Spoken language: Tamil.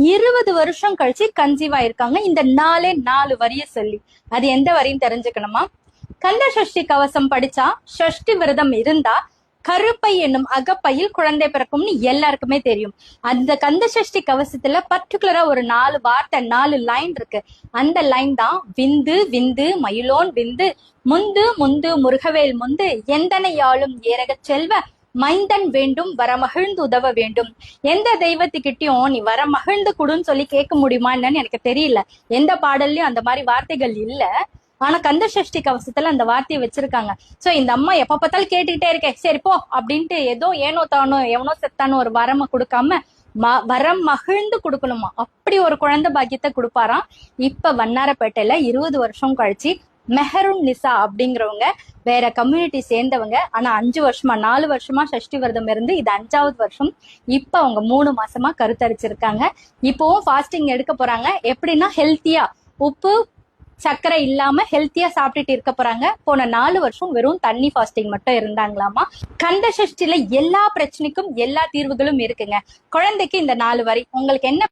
20 வருஷம் கழிச்சு கன்சீவ் ஆயிருக்காங்க. இந்த 4 வரிய சொல்லி அது எந்த வரின்னு தெரிஞ்சுக்கணுமா? கந்த சஷ்டி கவசம் படிச்சா, சஷ்டி விரதம் இருந்தா கருப்பை என்னும் அகப்பையில் குழந்தை பிறக்கும்னு எல்லாருக்குமே தெரியும். அந்த கந்த சஷ்டி கவசத்துல பர்டிகுலரா ஒரு 4 வார்த்தை, 4 லைன் இருக்கு. அந்த லைன் தான் விந்து விந்து மயிலோன் விந்து முந்து முந்து முருகவேல் முந்து எந்தனையாளும் ஏரக செல்வ மைந்தன் வேண்டும் வரமகிழ்ந்து உதவ வேண்டும். எந்த தெய்வத்துக்கிட்டையும் நீ வர மகிழ்ந்து கொடுன்னு சொல்லி கேட்க முடியுமா என்னன்னு எனக்கு தெரியல. எந்த பாடல்லையும் அந்த மாதிரி வார்த்தைகள் இல்ல. ஆனா கந்த சஷ்டி கவசத்துல அந்த வார்த்தையை வச்சிருக்காங்க. சோ இந்த அம்மா எப்ப பார்த்தாலும் கேட்டுக்கிட்டே இருக்கேன், சரி போ அப்படின்ட்டு ஏதோ ஏனோ தானோ எவனோ செத்தானோ ஒரு வரம கொடுக்காம வரம் மகிழ்ந்து கொடுக்கணுமா, அப்படி ஒரு குழந்தை பாக்கியத்தை கொடுப்பாராம். இப்ப வண்ணாரப்பேட்டையில 20 வருஷம் கழிச்சு மெஹருன் நிசா அப்படிங்கிறவங்க வேற கம்யூனிட்டி சேர்ந்தவங்க. ஆனா 5 வருஷமா 4 வருஷமா சஷ்டி விரதம் இருந்து இது 5வது வருஷம். இப்ப அவங்க 3 மாசமா கருத்தரிச்சிருக்காங்க. இப்பவும் ஃபாஸ்டிங் எடுக்க போறாங்க. எப்படின்னா ஹெல்த்தியா உப்பு சர்க்கரை இல்லாம ஹெல்த்தியா சாப்பிட்டுட்டு இருக்க போறாங்க. போன 4 வருஷம் வெறும் தண்ணி ஃபாஸ்டிங் மட்டும் இருந்தாங்களாமா. கந்த சஷ்டில எல்லா பிரச்சனைக்கும் எல்லா தீர்வுகளும் இருக்குங்க. குழந்தைக்கு இந்த 4 வரி உங்களுக்கு என்ன